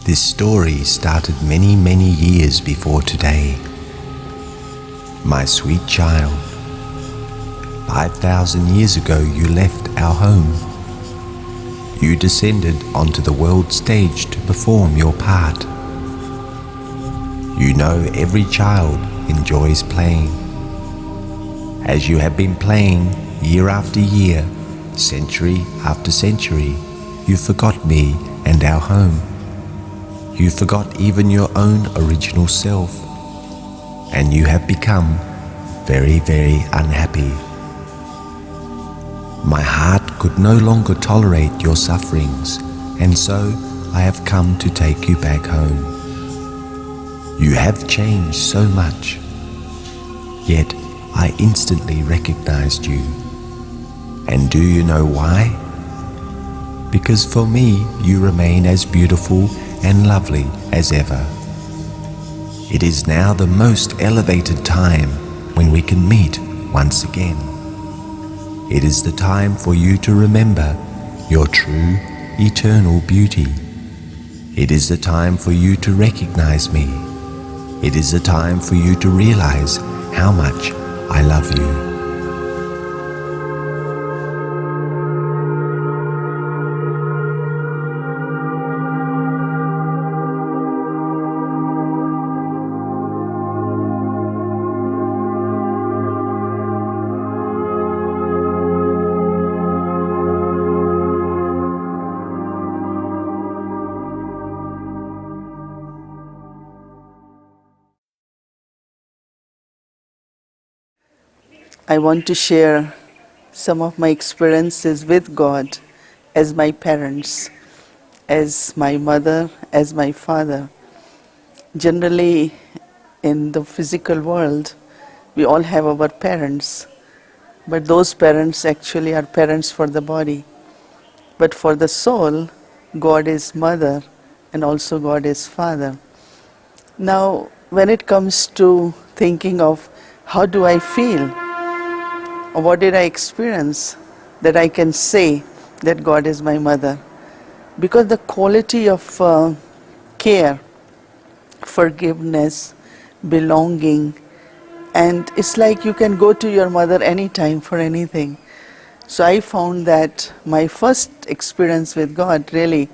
This story started many, many years before today. My sweet child, 5,000 years ago you left our home. You descended onto the world stage to perform your part. You know every child enjoys playing. As you have been playing year after year, century after century, you forgot me and our home. You forgot even your own original self, and you have become very, very unhappy. My heart could no longer tolerate your sufferings, and so I have come to take you back home. You have changed so much, yet I instantly recognized you. And do you know why? Because for me you remain as beautiful and lovely as ever. It is now the most elevated time when we can meet once again. It is the time for you to remember your true, eternal beauty. It is the time for you to recognize me. It is the time for you to realize how much I love you. I want to share some of my experiences with God as my parents, as my mother, as my father. Generally, in the physical world, we all have our parents, but those parents actually are parents for the body. But for the soul, God is mother and also God is father. Now, when it comes to thinking of how do I feel, or what did I experience that I can say that God is my mother? Because the quality of care, forgiveness, belonging, and it's like you can go to your mother anytime for anything. So I found that my first experience with God really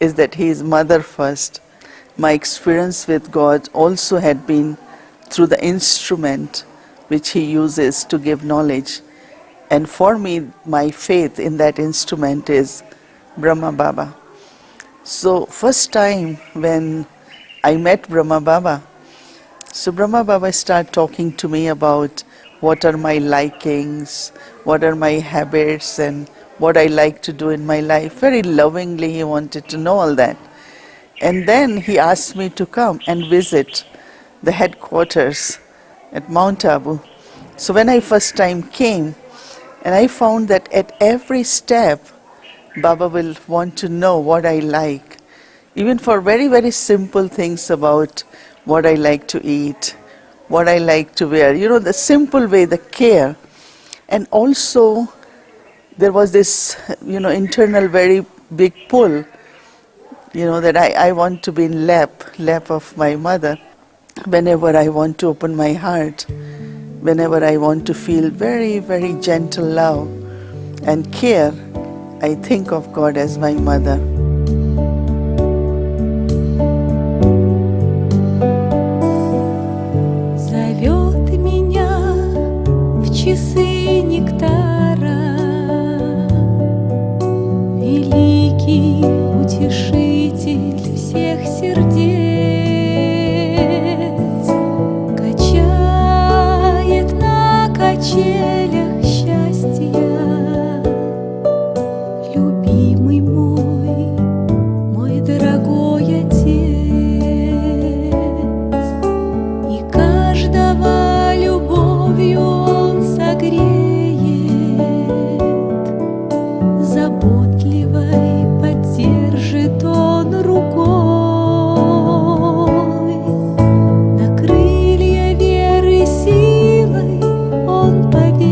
is that He is mother first. My experience with God also had been through the instrument which He uses to give knowledge. And for me, my faith in that instrument is Brahma Baba. So first time when I met Brahma Baba, so Brahma Baba started talking to me about what are my likings, what are my habits, and what I like to do in my life. Very lovingly he wanted to know all that. And then he asked me to come and visit the headquarters at Mount Abu. So when I first time came, and I found that at every step, Baba will want to know what I like. Even for very, very simple things about what I like to eat, what I like to wear. You know, the simple way, the care. And also, there was this, internal very big pull, that I want to be in lap of my mother. Whenever I want to open my heart, whenever I want to feel very, very gentle love and care, I think of God as my mother. Зовет меня в часы нектара великий утешитель всех сердец. Качелях счастья, любимый мой дорогой отец, и каждого любовью он согреет, заботливой поддержит он рукой, на крылья веры силой он поведет.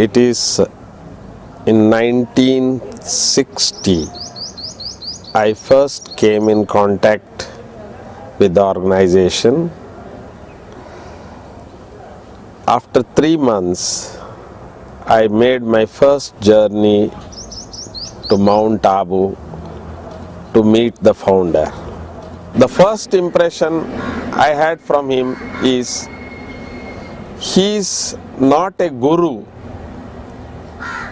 it is in 1960 I first came in contact with the organization. After 3 months, I made my first journey to Mount Abu to meet the founder. The first impression I had from him is he is not a guru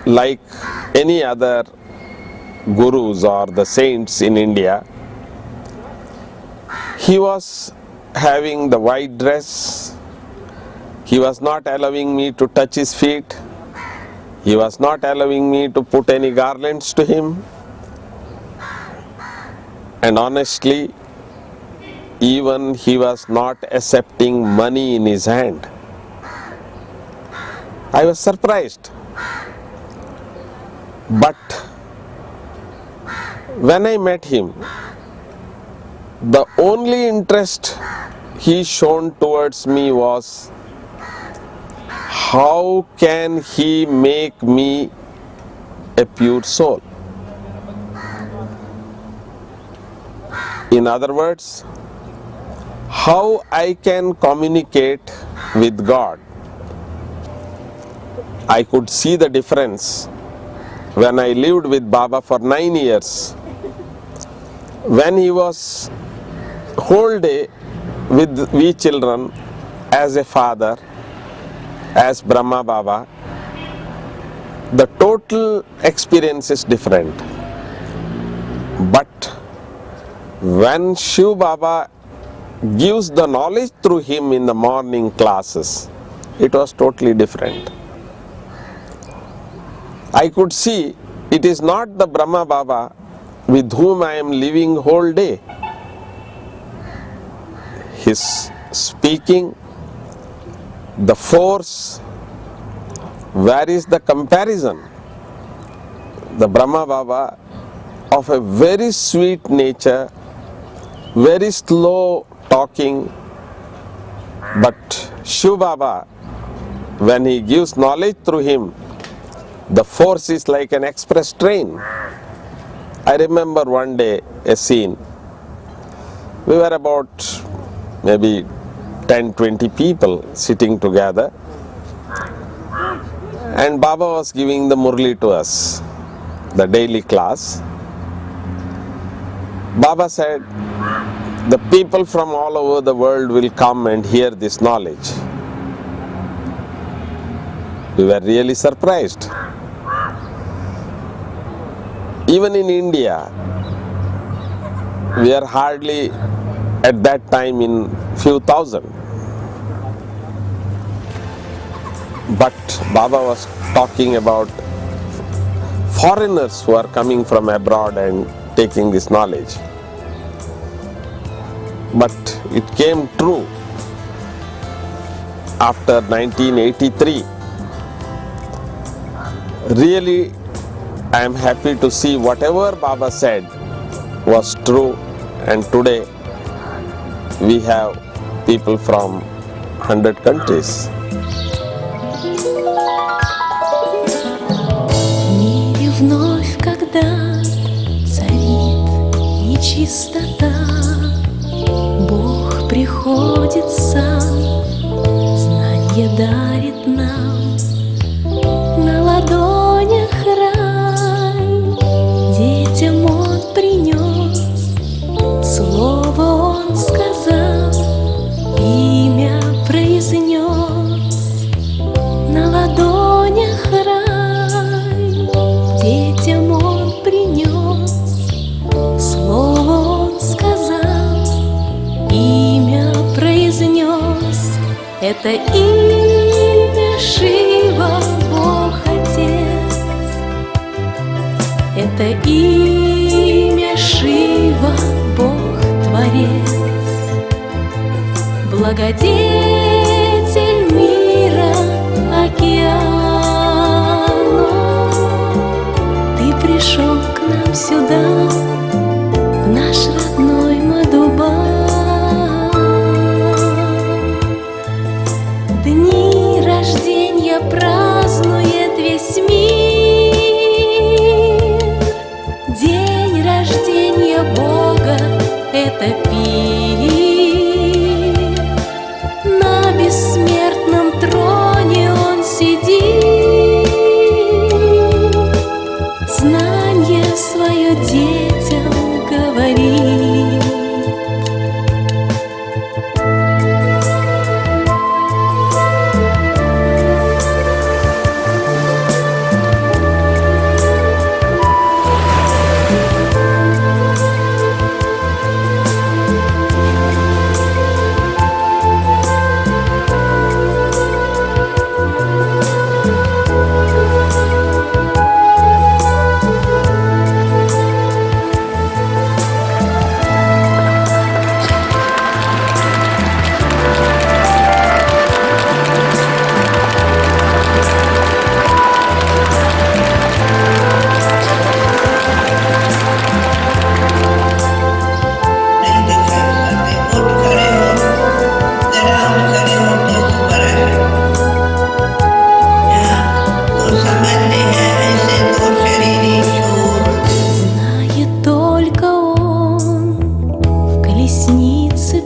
like any other gurus or the saints in India. He was having the white dress. He was not allowing me to touch his feet. He was not allowing me to put any garlands to him. And honestly, even he was not accepting money in his hand. I was surprised. But when I met him, the only interest he shown towards me was how can he make me a pure soul? In other words, how I can communicate with God. I could see the difference when I lived with Baba for 9 years. When he was whole day with we children as a father, as Brahma Baba, the total experience is different. But when Shiv Baba gives the knowledge through him in the morning classes, it was totally different. I could see it is not the Brahma Baba with whom I am living whole day. His speaking, the force, where is the comparison? The Brahma Baba of a very sweet nature, very slow talking, but Shiv Baba, when he gives knowledge through him, the force is like an express train. I remember one day a scene. We were about maybe 10-20 people sitting together, and Baba was giving the Murli to us, the daily class. Baba said, the people from all over the world will come and hear this knowledge. We were really surprised. Even in India, we are hardly at that time in few thousand. But Baba was talking about foreigners who are coming from abroad and taking this knowledge. But it came true after 1983. Really, I am happy to see whatever Baba said was true, and today we have people from 100 countries. В мире вновь, когда царит нечистота, Бог приходит сам, знанье дарит нам. На ладонях рай детям Он принес, слово Он сказал, имя произнес. На ладонях рай детям Он принес, слово Он сказал, имя произнес. Это имя Шива, Бог Отец. Это имя Шива, Бог Творец. Благодетель мира океана. Ты пришел к нам сюда, в наш родной Мадубан. Дни рождения празднует весь мир. День рождения Бога — это пир. На бессмертном троне Он сидит, знанье свое детям говорит.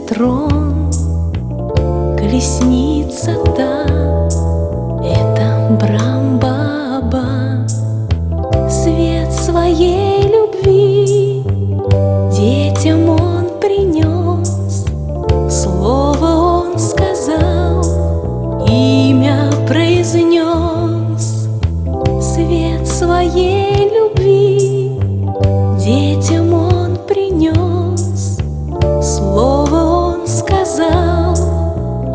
Трон, колесница та — это Брахма, свет своей любви детям Он принес. Слово Он сказал, имя произнес. Свет своей любви детям Он принес. Слово Он сказал,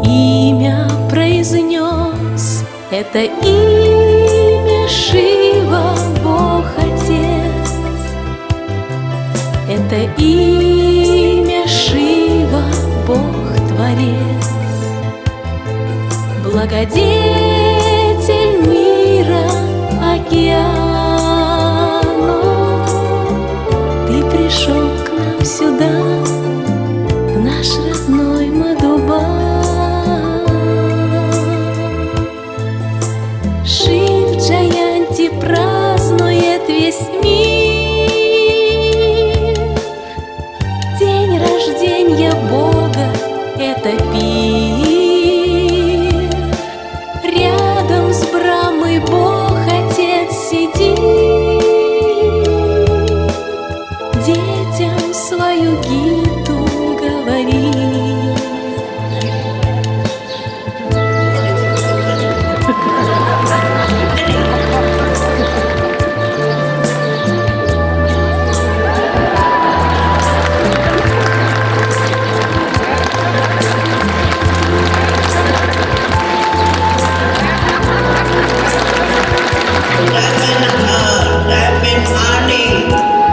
имя произнес. Это имя Шива, Бог Отец. Это имя Шива, Бог Творец. Благодетель мира океану, Ты пришел к нам сюда, в наш родной Мадхубан. Шив Джаянти празднует весь мир. День рождения Бога — это пир. Рядом с Брахмой Бог Отец сидит, детям свою гиту говорит. Diamond honey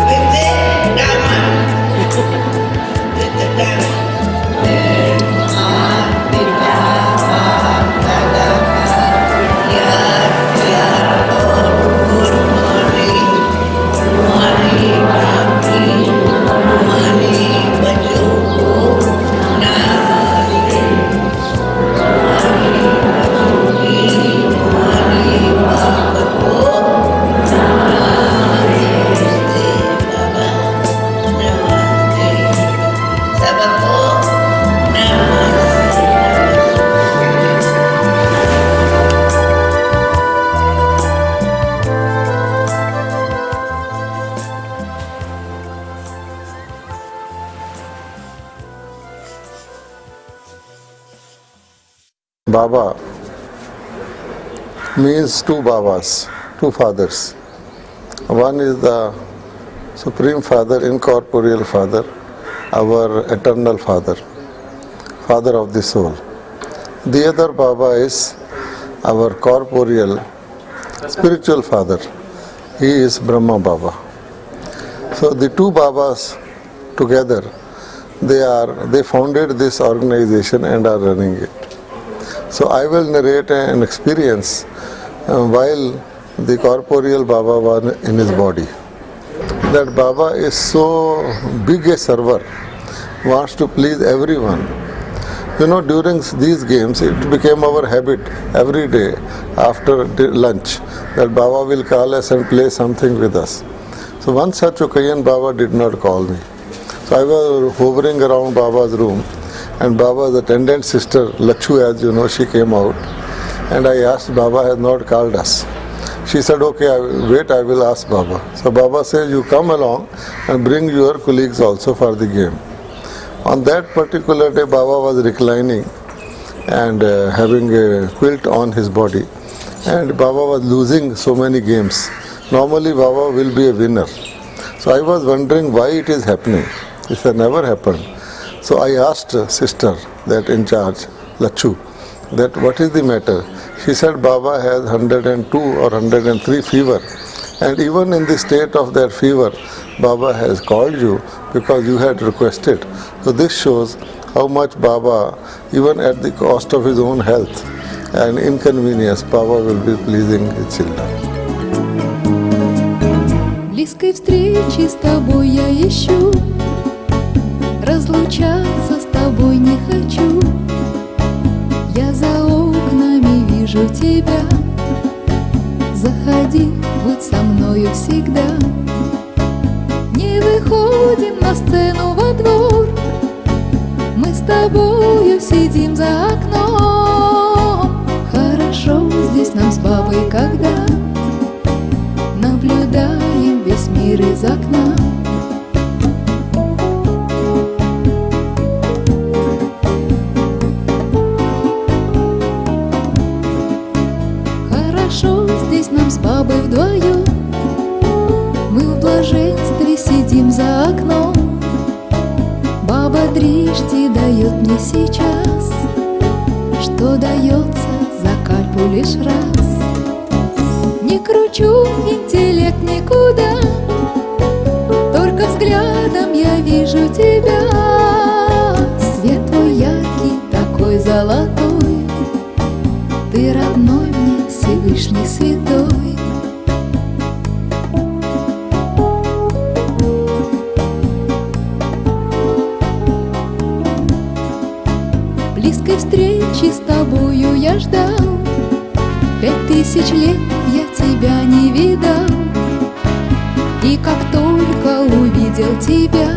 with the diamond. With the diamond. Baba means two Babas, two fathers. One is the Supreme Father, incorporeal Father, our eternal Father, Father of the soul. The other Baba is our corporeal, spiritual Father. He is Brahma Baba. So the two Babas together, they founded this organization and are running it. So I will narrate an experience while the corporeal Baba was in his body. That Baba is so big a server, wants to please everyone. During these games, it became our habit every day after lunch that Baba will call us and play something with us. So one such occasion, Baba did not call me. So I was hovering around Baba's room, and Baba's attendant sister, Lachu, as you know, she came out, and I asked, Baba has not called us. She said, okay, wait, I will ask Baba. So Baba says, you come along and bring your colleagues also for the game. On that particular day, Baba was reclining and having a quilt on his body, and Baba was losing so many games. Normally Baba will be a winner. So I was wondering why it is happening. This has never happened. So I asked sister that in charge, Lachu, that what is the matter? She said Baba has 102 or 103 fever, and even in the state of that fever, Baba has called you because you had requested. So this shows how much Baba, even at the cost of his own health and inconvenience, Baba will be pleasing his children. Близкой встречи с тобой я ищу, разлучаться с тобой не хочу. Я за окнами вижу тебя, заходи, будь со мною всегда. Не выходим на сцену во двор, мы с тобою сидим за окном. Хорошо здесь нам с бабой, когда наблюдаем весь мир из окна. Хорошо здесь нам с бабой вдвоем, мы в блаженстве сидим за окном. Баба дрижди дает мне сейчас, что дается за кальпу лишь раз. Не кручу интеллект никуда, только взглядом я вижу тебя. Свет твой яркий, такой золотой, ты родной мне, Всевышний святой. Близкой встречи с тобою я ждал, 5000 лет я тебя не видал. И как только увидел тебя,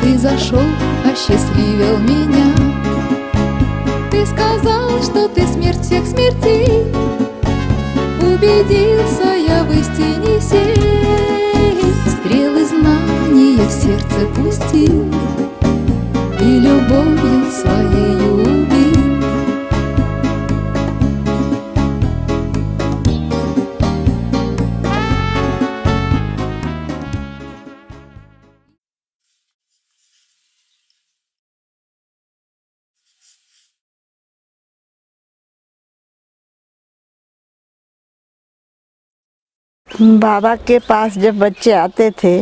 ты зашел, осчастливил меня. Ты сказал, что ты смерть всех смертей, убедился я в истине сей. Стрелы знания в сердце пустил и любовью своею убил. बाबा के पास जब बच्चे आते थे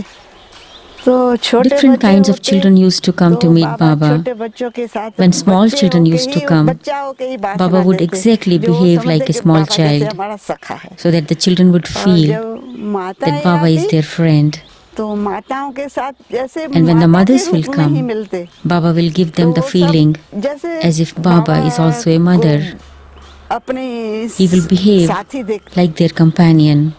तो छोटे Different बच्चे kinds of होते, children used to come to तो meet बाबा Baba. छोटे बच्चों के साथ When small बच्चे children होके used to ही, come, बच्चा होके ही बात Baba would सुनाते थे, exactly जो वो behave समझते like a कि small बाबा जैसे child, हमारा सखा है। so that the children would और feel जब माताएं that Baba is आती, their friend. तो माताओं के साथ जैसे And when the माता के mothers will रूप में ही come, मिलते, Baba will give them तो the वो सब feeling जैसे as if Baba is also a को mother. अपने He will behave साथी देख, like their companion.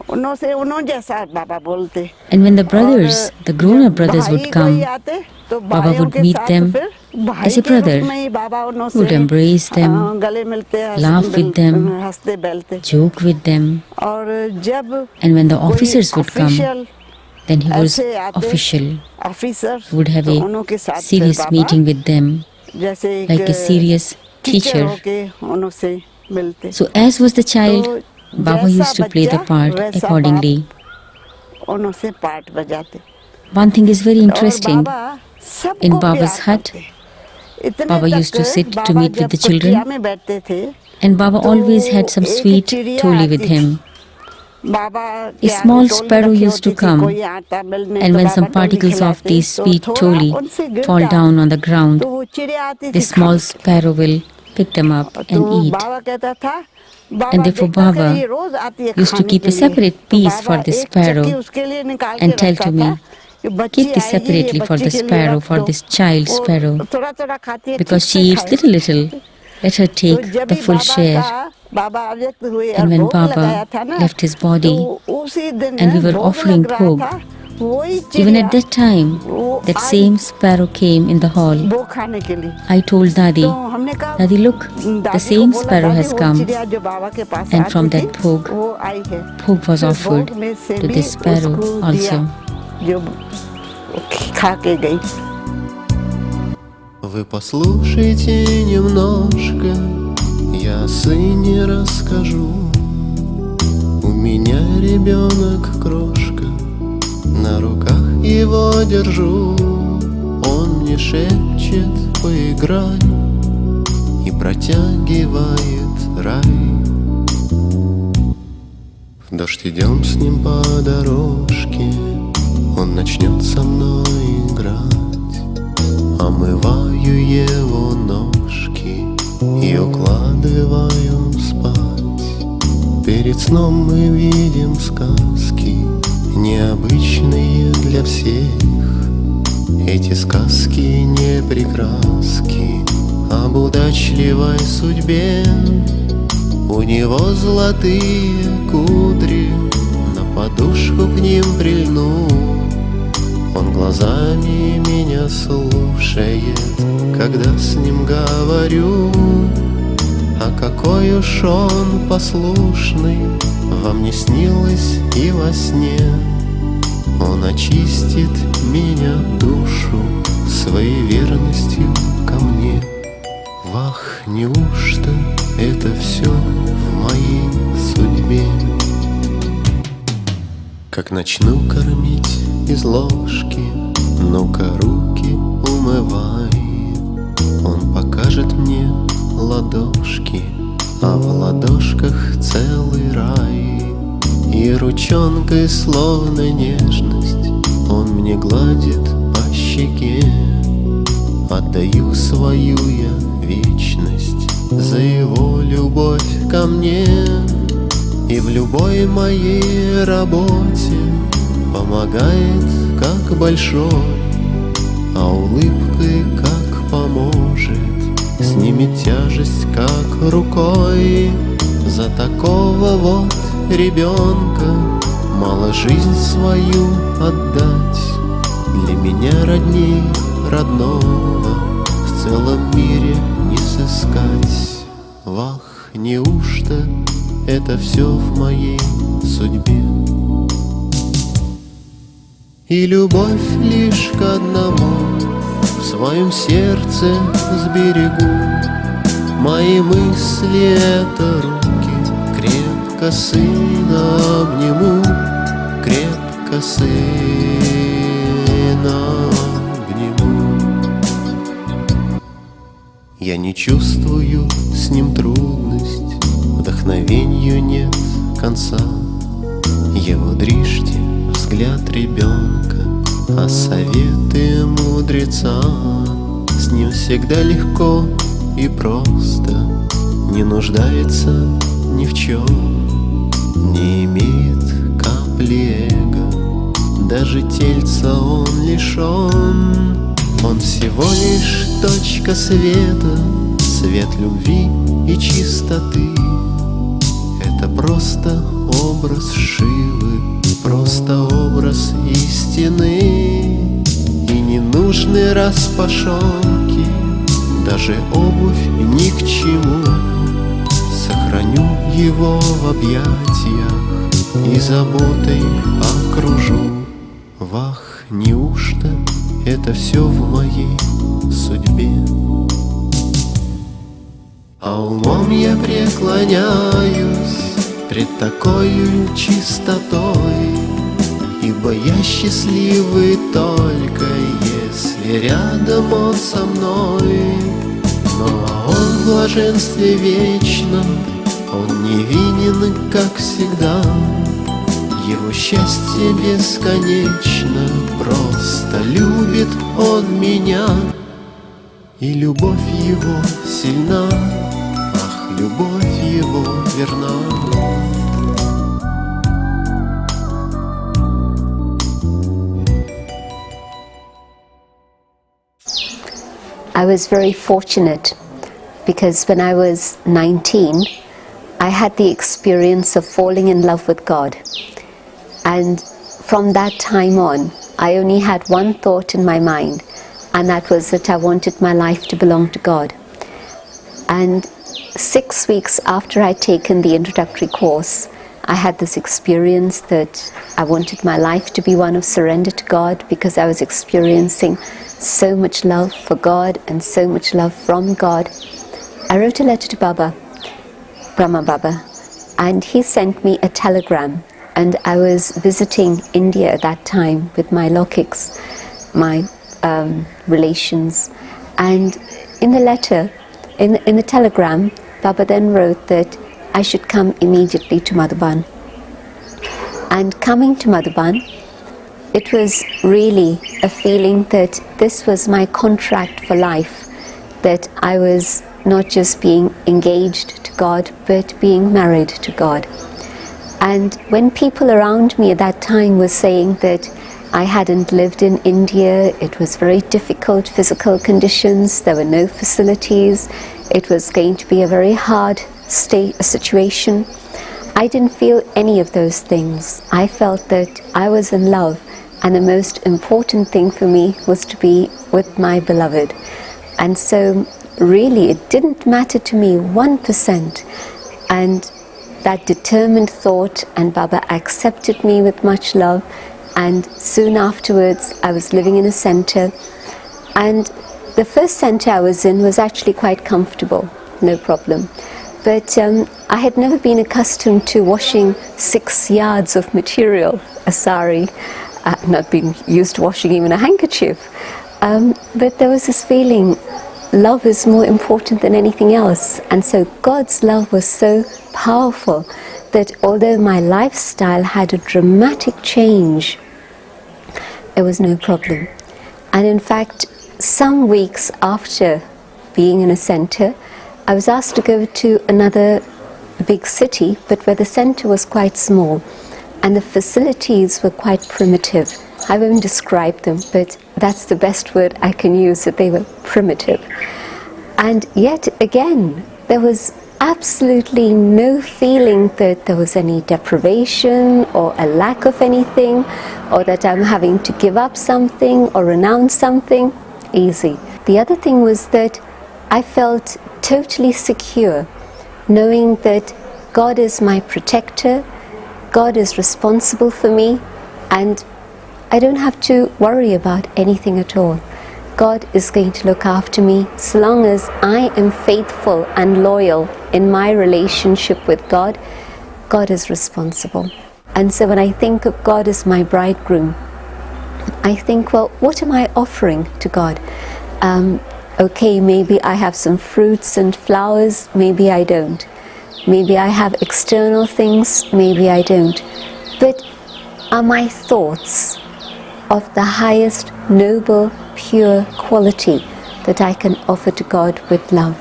उन्हों जैसा बाबा बोलते। And when the brothers, और the grown-up जब brothers भाई would कोई come, आते, तो Baba भाइयों would के meet साथ them फिर भाई as a के brother, रूप में ही बाबा उन्हों would से embrace them, गले मिलते, laugh with them, हंसते बेलते। joke with them. और जब And when the कोई officers would come, official then he was ऐसे आते, official, ऑफिसर, would have तो a उन्हों के साथ फिर serious Baba meeting with them, जैसे like a serious teacher teacher. होके उन्हों से मिलते। So as was the child, तो Baba जैसा used to play the बच्चा, part वैसा accordingly. बाप उन्हों से पार्ट बजाते। One thing is very और interesting. बाबा सबको In Baba's प्यार hut, करते। इतने Baba तक used to sit to Baba meet with जब the कुटिया children, में बैठते थे, and Baba तो always had some एक sweet चिड़िया toli with आती him. थी। बाबा A के आगे small टोली sparrow रखी used to होती थी, come, कोई आटा मिलने and तो when Baba some Toli particles of खिलाते, this तो sweet थोड़ा toli उनसे fall गिरता, down on the ground, तो वो चिड़िया आती the थी small खाने के sparrow will pick them up लिए। and तो eat. बाबा कहता था, बाबा And therefore देखता कि Baba ये रोज आती है used to खाने keep के a लिए, separate तो piece बाबा for the एक चक्की sparrow उसके लिए निकाल के and tell रखता to था me keep this separately for the sparrow, for this child sparrow, because she eats little little. Let her take the full share. And when Baba left his body and we were offering bhog, even at that time, that same sparrow came in the hall. I told Dadi, Dadi, look, the same sparrow has come. And from that bhog was offered to this sparrow also. Вы послушайте немножко, я о сыне расскажу. У меня ребенок крошка, на руках его держу. Он мне шепчет: поиграй, и протягивает рай. В дождь идем с ним по дорожке, он начнет со мной играть. Омываю его ножки и укладываю спать. Перед сном мы видим сказки, необычные для всех. Эти сказки не прикраски об удачливой судьбе. У него золотые кудри, на подушку к ним прильнул. Он глазами меня слушает, когда с ним говорю. А какой уж он послушный, вам не снилось и во сне. Он очистит меня душу своей верностью ко мне. Вах, неужто это все в моей судьбе? Как начну кормить из ложки, ну-ка руки умывай. Он покажет мне ладошки, а в ладошках целый рай. И ручонкой, словно нежность, он мне гладит по щеке. Отдаю свою я вечность за его любовь ко мне. И в любой моей работе помогает как большой, а улыбкой как поможет, снимет тяжесть как рукой. За такого вот ребенка мало жизнь свою отдать. Для меня родней родного в целом мире не сыскать. Вах, неужто это все в моей судьбе? И любовь лишь к одному в своем сердце сберегу. Мои мысли — это руки, крепко сына обниму, крепко сына обниму. Я не чувствую с ним трудность, вдохновению нет конца. Его дрижьте взгляд ребенка, а советы мудреца. С ним всегда легко и просто, не нуждается ни в чем, не имеет капли эго, даже тельца он лишен. Он всего лишь точка света, свет любви и чистоты. Это просто образ Шивы, просто образ истины. И не нужны распашонки, даже обувь ни к чему. Сохраню его в объятиях и заботой окружу. Вах, неужто это все в моей судьбе? А умом я преклоняюсь пред такою чистотой, ибо я счастливый только если рядом он со мной. Но он в блаженстве вечном, он невинен, как всегда. Его счастье бесконечно, просто любит он меня. И любовь его сильна, ах, любовь его верна. I was very fortunate because when I was 19, I had the experience of falling in love with God. And from that time on, I only had one thought in my mind, and that was that I wanted my life to belong to God. And 6 weeks after I'd taken the introductory course, I had this experience that I wanted my life to be one of surrender to God, because I was experiencing so much love for God and so much love from God. I wrote a letter to Baba, Brahma Baba, and he sent me a telegram. And I was visiting India at that time with my Laukiks, my relations. And in the letter, in the telegram, Baba then wrote that I should come immediately to Madhuban. And coming to Madhuban, it was really a feeling that this was my contract for life, that I was not just being engaged to God, but being married to God. And when people around me at that time were saying that I hadn't lived in India, it was very difficult physical conditions, there were no facilities, it was going to be a very hard situation, I didn't feel any of those things. I felt that I was in love, and the most important thing for me was to be with my beloved. And so really it didn't matter to me 1%. And that determined thought, and Baba accepted me with much love. And soon afterwards I was living in a center, and the first center I was in was actually quite comfortable, no problem. But I had never been accustomed to washing 6 yards of material, a sari. I've not been used to washing even a handkerchief. But there was this feeling, love is more important than anything else. And so God's love was so powerful that although my lifestyle had a dramatic change, it was no problem. And in fact, some weeks after being in a center, I was asked to go to another big city, but where the center was quite small and the facilities were quite primitive. I won't describe them, but that's the best word I can use, that they were primitive. And yet again, there was absolutely no feeling that there was any deprivation or a lack of anything, or that I'm having to give up something or renounce something. Easy. The other thing was that I felt totally secure, knowing that God is my protector, God is responsible for me, and I don't have to worry about anything at all. God is going to look after me so long as I am faithful and loyal in my relationship with God. God is responsible. And so when I think of God as my bridegroom, I think, well, what am I offering to God? Okay, maybe I have some fruits and flowers, maybe I don't. Maybe I have external things, maybe I don't. But are my thoughts of the highest noble, pure quality that I can offer to God with love?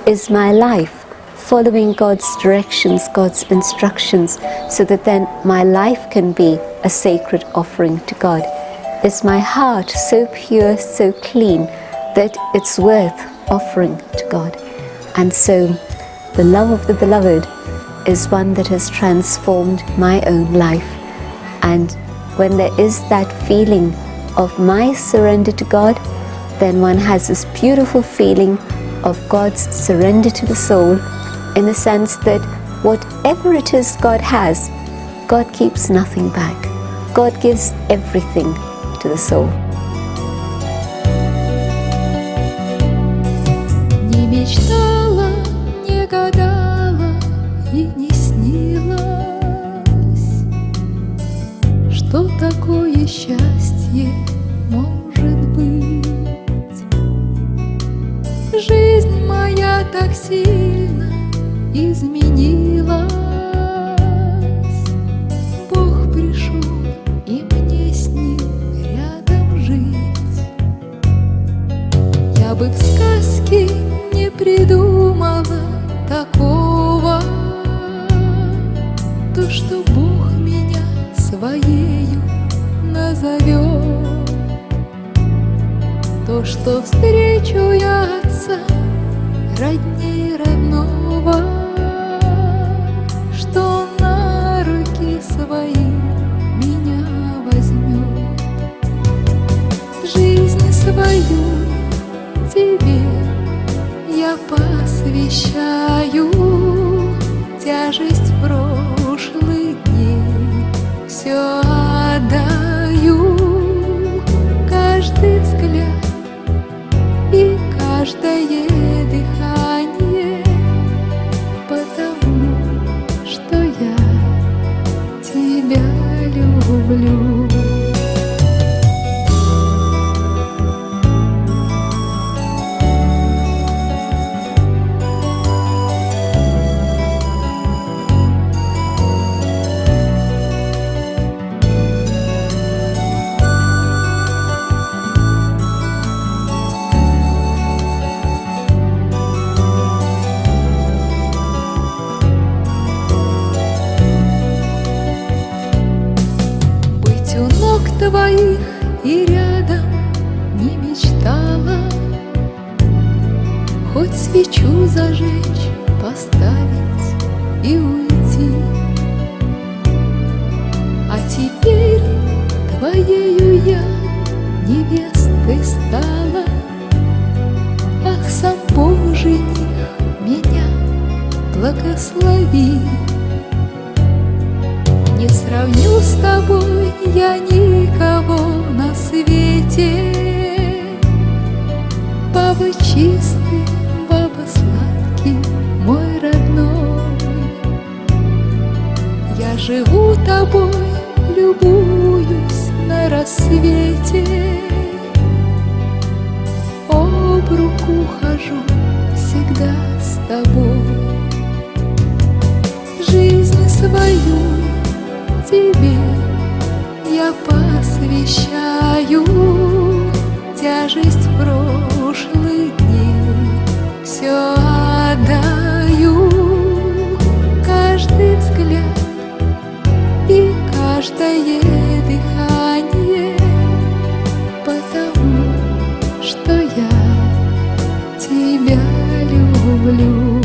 Is my life following God's directions, God's instructions, so that then my life can be a sacred offering to God? Is my heart so pure, so clean, that it's worth offering to God? And so the love of the beloved is one that has transformed my own life. And when there is that feeling of my surrender to God, then one has this beautiful feeling of God's surrender to the soul, in the sense that whatever it is God has, God keeps nothing back. God gives everything to the soul. Не мечтала, не гадала и не снилась, что такое счастье может быть. Жизнь моя так сильно изменилась. Бог пришел, и мне с ним рядом жить. Я бы в сказке не придумала такого, то, что Бог меня своею назовет, то, что встречу я отца, родней родного, что на руки свои меня возьмет. Жизнь свою тебе я посвящаю, тяжесть прошлых дней все отдаю, каждый взгляд и каждое дыхание, потому что я тебя люблю. Твоих и рядом не мечтала, хоть свечу зажечь, поставить и уйти. А теперь твоею я невестой стала, ах, сам Божий меня благослови. Не сравню с тобой я никого на свете. Баба чистый, баба сладкий, мой родной. Я живу тобой, любуюсь на рассвете. Об руку хожу всегда с тобой. Жизнь свою тебе я посвящаю, тяжесть прошлых дней все отдаю, каждый взгляд и каждое дыхание, потому что я тебя люблю.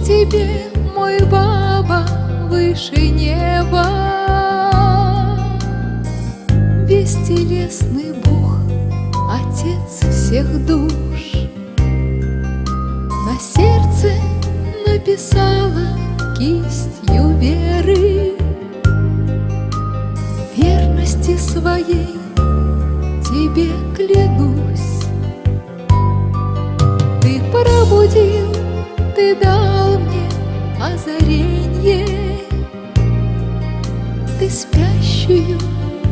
Тебе, мой баба, выше неба, бестелесный Бог, Отец всех душ. На сердце написала кистью веры, верности своей тебе клянусь. Ты пробудил, ты дал мне озаренье, ты спящую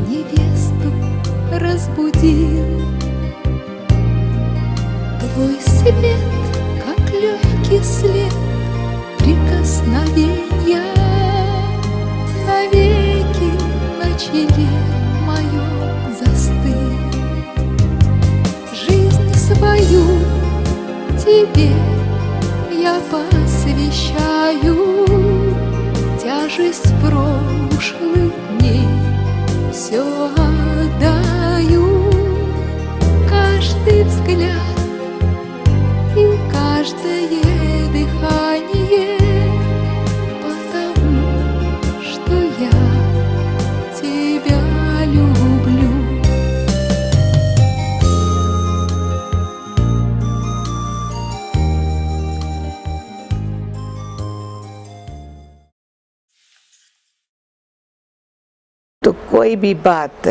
невесту разбудил. Твой свет, как легкий след прикосновенья, навеки на челе моем застыл. Жизнь свою тебе я посвящаю, тяжесть прошлых дней все отдаю, каждый взгляд и каждое дыхание, потому что я тебя люблю. तो कोई भी बात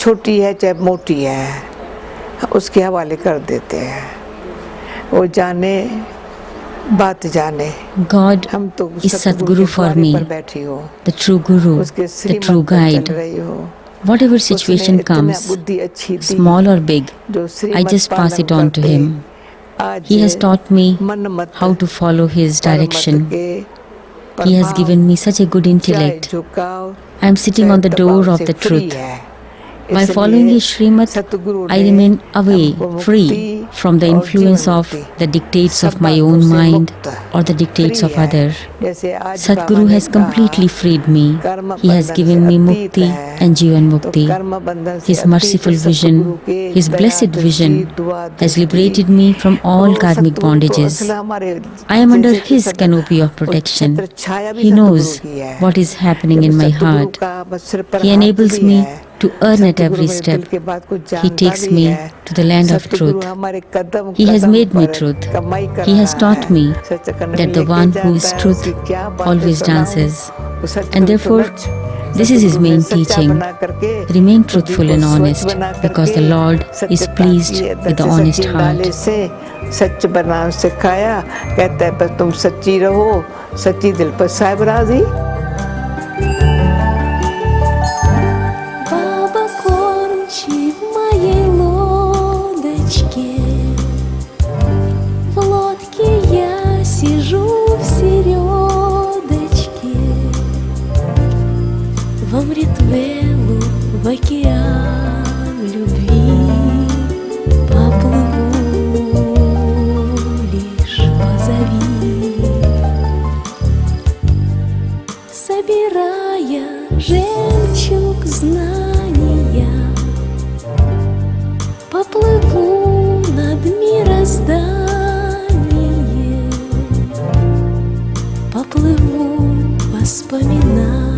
छोटी है चाहे मोटी है उसके हवाले कर देते हैं, वो जाने बात जाने। God is Sadguru for me, the true Guru, the true guide. Whatever situation comes, small or big, I just pass it on to him. He has taught me how to follow his direction. He has given me such a good intellect. I am sitting on the door of the truth. By following his Srimad, I remain away, free from the influence of the dictates of my own mind or the dictates of others. Sadhguru has completely freed me. He has given me mukti and Jivan Mukti. His merciful vision, his blessed vision has liberated me from all karmic bondages. I am under his canopy of protection. He knows what is happening in my heart. He enables me to earn at every step. He takes me to the land of truth. He has made me truth. He has taught me that the one who is truth always dances. And therefore, this is his main teaching. Remain truthful and honest, because the Lord is pleased with the honest heart. सच बनाना सिखाया, कहता है बस तुम सच्ची रहो, सच्ची दिल पर साहिब राजी. В океан любви поплыву, лишь позови, собирая жемчуг знания, поплыву над мирозданием, поплыву воспоминаний.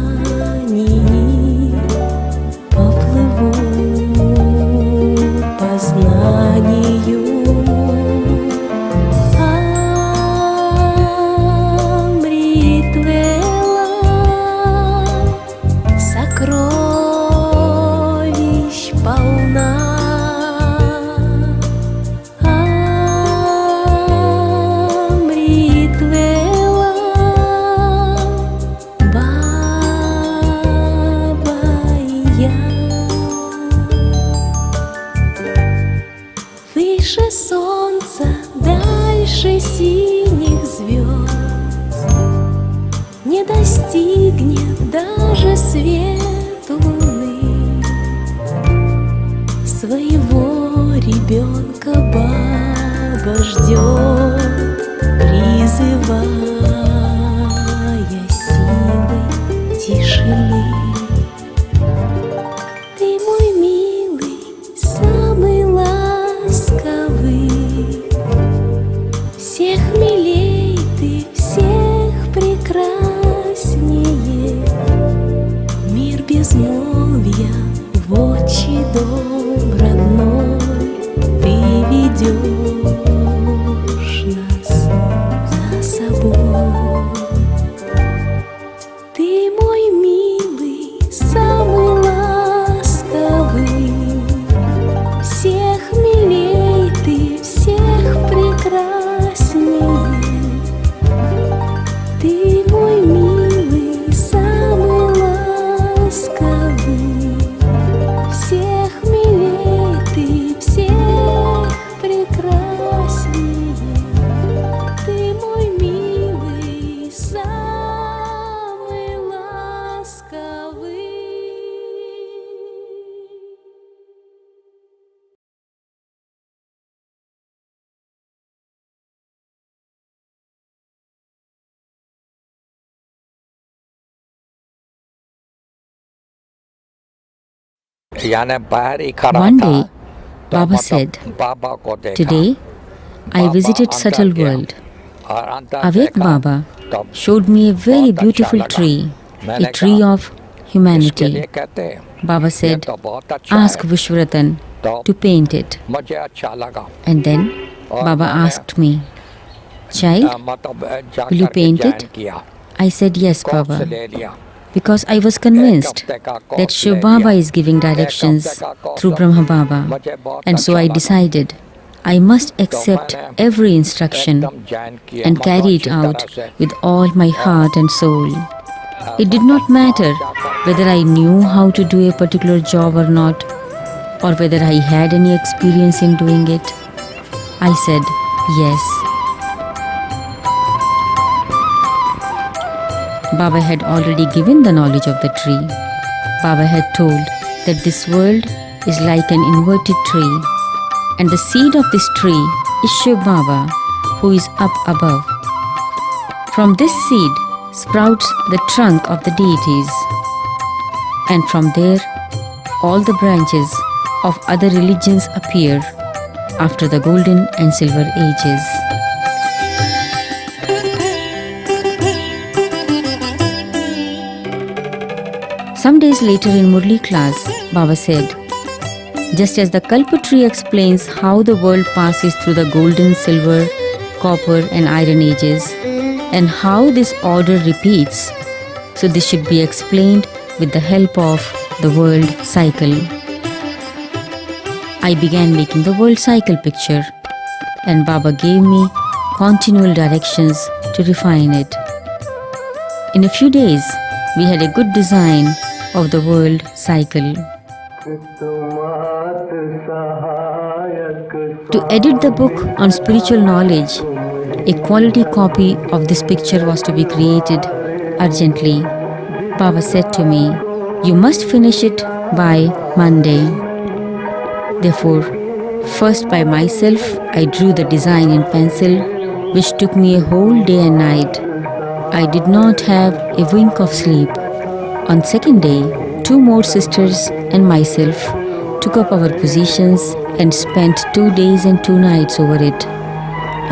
One day, Baba said, "Today, I visited subtle world. Awake Baba showed me a very beautiful tree, a tree of humanity. Baba said, ask Vishwaratan to paint it. And then Baba asked me, child, will you paint it? I said, yes, Baba. Because I was convinced that Shiv Baba is giving directions through Brahma Baba. And so I decided I must accept every instruction and carry it out with all my heart and soul. It did not matter whether I knew how to do a particular job or not, or whether I had any experience in doing it. I said yes. Baba had already given the knowledge of the tree. Baba had told that this world is like an inverted tree, and the seed of this tree is Shiv Baba, who is up above. From this seed sprouts the trunk of the deities, and from there all the branches of other religions appear after the golden and silver ages. Some days later in Murli class, Baba said, just as the Kalpa tree explains how the world passes through the golden, silver, copper and iron ages, and how this order repeats, so this should be explained with the help of the world cycle. I began making the world cycle picture, and Baba gave me continual directions to refine it. In a few days, we had a good design of the world cycle. To edit the book on spiritual knowledge, a quality copy of this picture was to be created urgently. Baba said to me, "You must finish it by Monday." Therefore, first by myself, I drew the design in pencil, which took me a whole day and night. I did not have a wink of sleep. On second day, 2 more sisters and myself took up our positions and spent 2 days and 2 nights over it.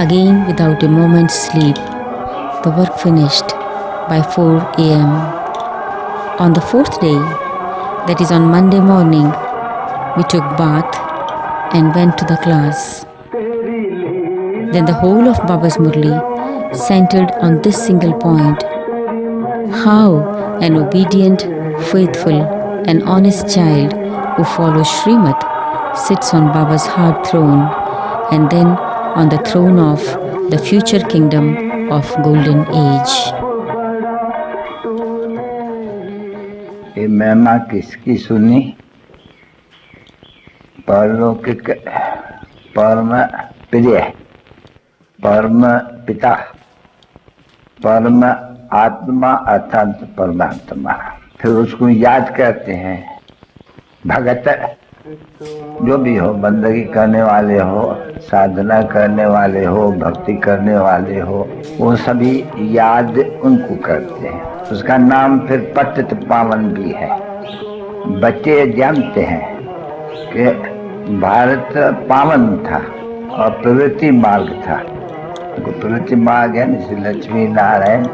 Again, without a moment's sleep, the work finished by 4 a.m. On the 4th day, that is on Monday morning, we took bath and went to the class. Then the whole of Baba's Murli centered on this single point: how an obedient, faithful and honest child who follows Srimad sits on Baba's heart throne, and then on the throne of the future kingdom of Golden Age. ये महिमा किसकी सुनी? परलौकिक परम प्रिय, परम पिता, परम आत्मा अर्थात परमात्मा। फिर उसको याद करते हैं। भगत जो भी हो, बंदगी करने वाले हो, साधना करने वाले हो, भक्ति करने वाले हो, वो सभी याद उनको करते हैं। उसका नाम फिर पतित पावन भी है। बच्चे जानते हैं कि भारत पावन था और प्रवृत्ति मार्ग था। प्रवृत्ति मार्ग है जैसे लक्ष्मी नारायण,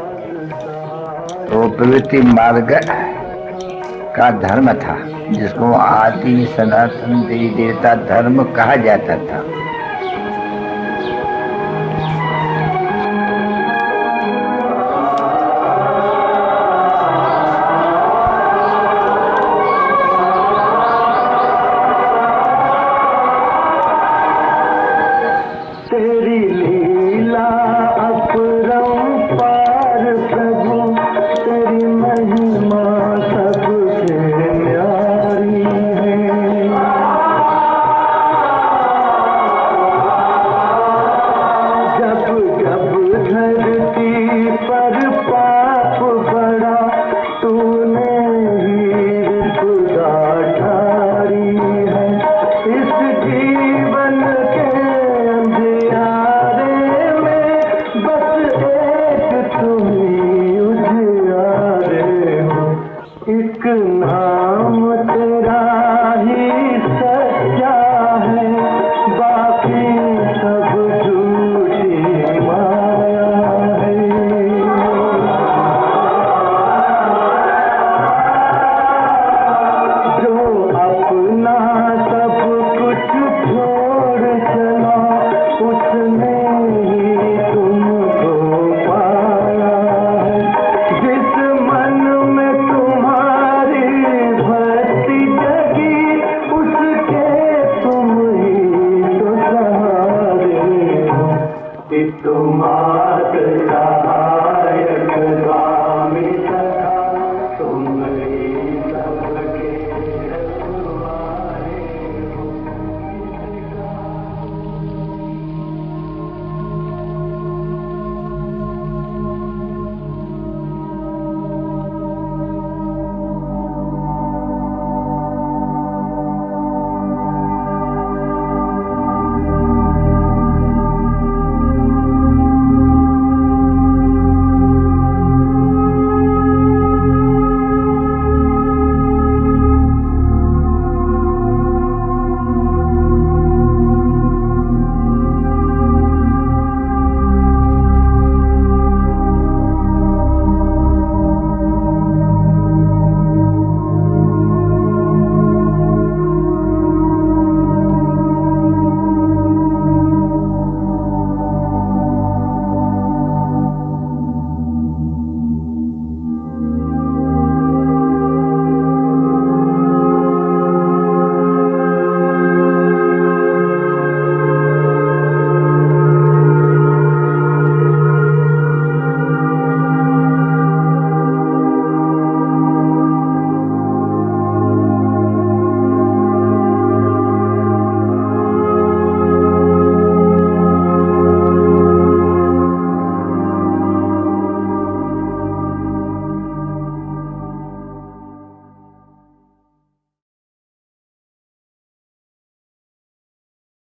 तो प्रवृत्ति मार्ग का धर्म था, जिसको आदि सनातन देवी देवता धर्म कहा जाता था।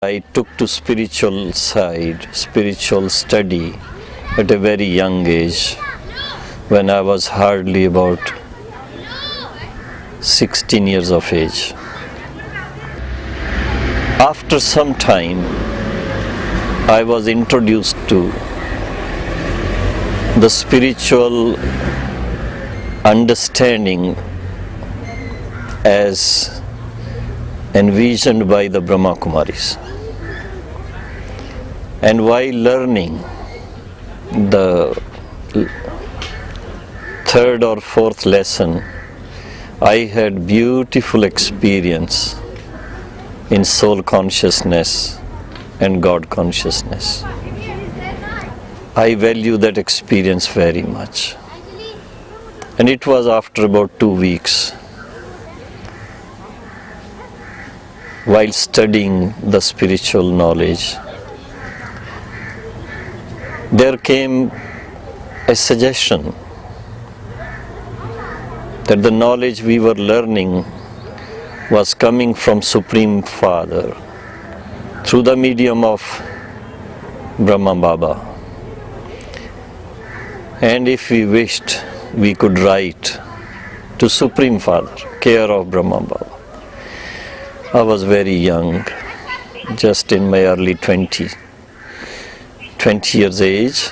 I took to spiritual side, spiritual study at a very young age, when I was hardly about 16 years of age. After some time, I was introduced to the spiritual understanding as envisioned by the Brahma Kumaris. And while learning the third or fourth lesson, I had beautiful experience in soul consciousness and God consciousness. I value that experience very much. And it was after about 2 weeks, while studying the spiritual knowledge, there came a suggestion that the knowledge we were learning was coming from Supreme Father through the medium of Brahma Baba. And if we wished, we could write to Supreme Father, care of Brahma Baba. I was very young, just in my early 20 years age,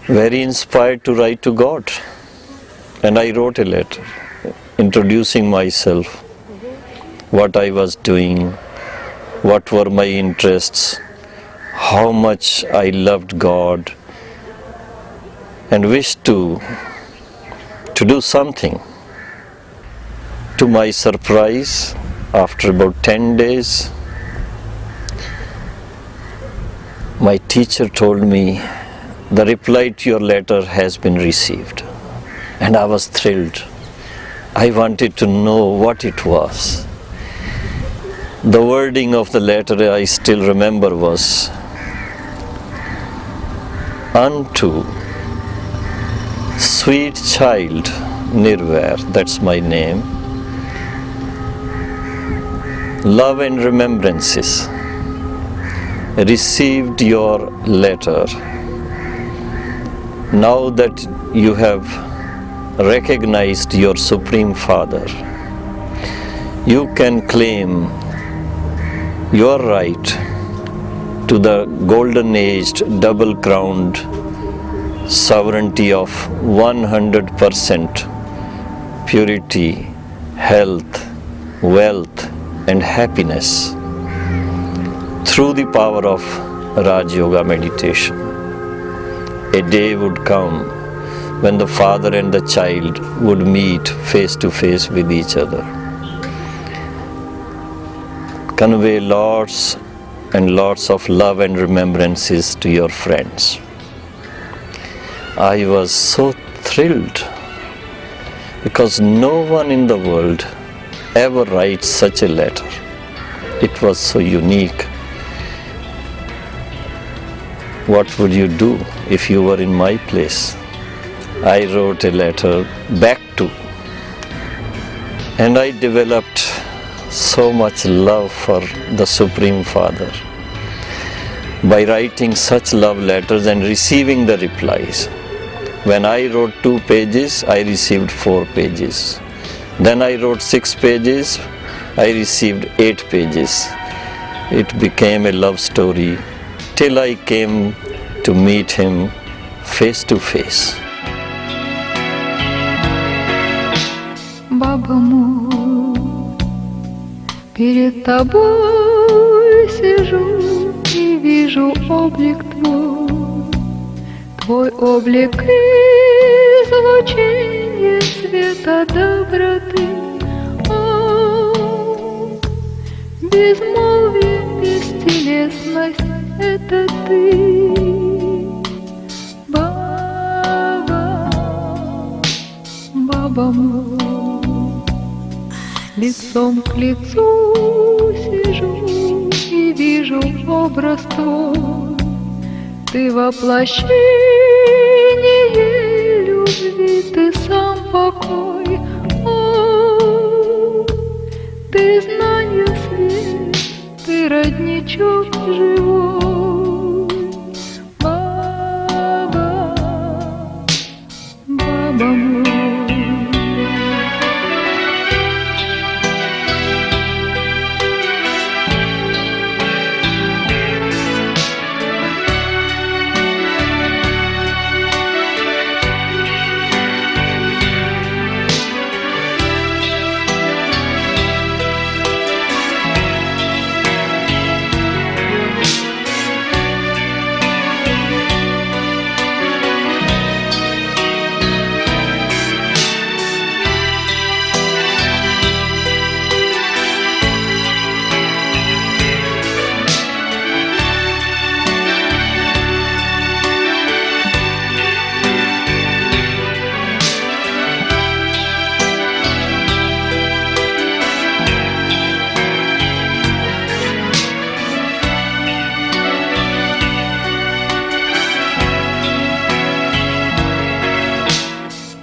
very inspired to write to God. And I wrote a letter introducing myself, what I was doing, what were my interests, how much I loved God, and wished to do something. To my surprise, after about 10 days, my teacher told me, the reply to your letter has been received. And I was thrilled. I wanted to know what it was. The wording of the letter I still remember was, unto sweet child Nirvair, that's my name, love and remembrances, received your letter. Now that you have recognized your Supreme Father, you can claim your right to the golden-aged, double-crowned sovereignty of 100% purity, health, wealth, and happiness through the power of Raj Yoga meditation. A day would come when the father and the child would meet face to face with each other. Convey lots and lots of love and remembrances to your friends. I was so thrilled because no one in the world ever writes such a letter. It was so unique. What would you do if you were in my place? I wrote a letter back to, and I developed so much love for the Supreme Father by writing such love letters and receiving the replies. When I wrote 2 pages, I received 4 pages. Then I wrote 6 pages, I received 8 pages. It became a love story till I came to meet him face to face. Баба мой, перед тобой сижу и вижу облик твой, твой облик излучение света доброты. О, безмолвие, бестелесность — это ты, Баба, Баба мой. Лицом к лицу сижу и вижу образ твой. Ты воплощение любви, ты сам покой. О, ты знание свет, ты родник живой. Баба, баба мой.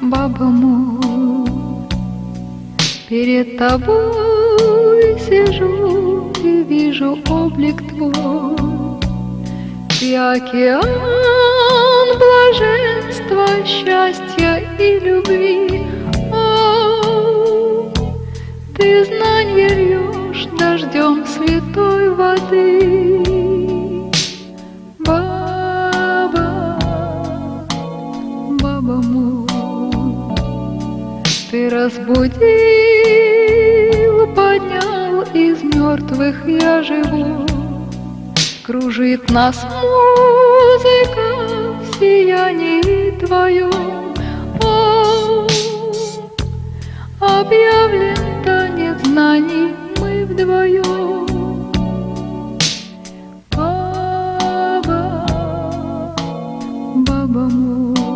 Баба мой, перед тобой сижу и вижу облик твой. Ты океан блаженства, счастья и любви. О, ты знанье льешь дождем святой воды. Баба, баба мой, ты разбудил, поднял из мертвых я живу. Кружит нас музыка в сиянии твоем. О, объявлен танец знаний мы вдвоем. Баба, баба мой.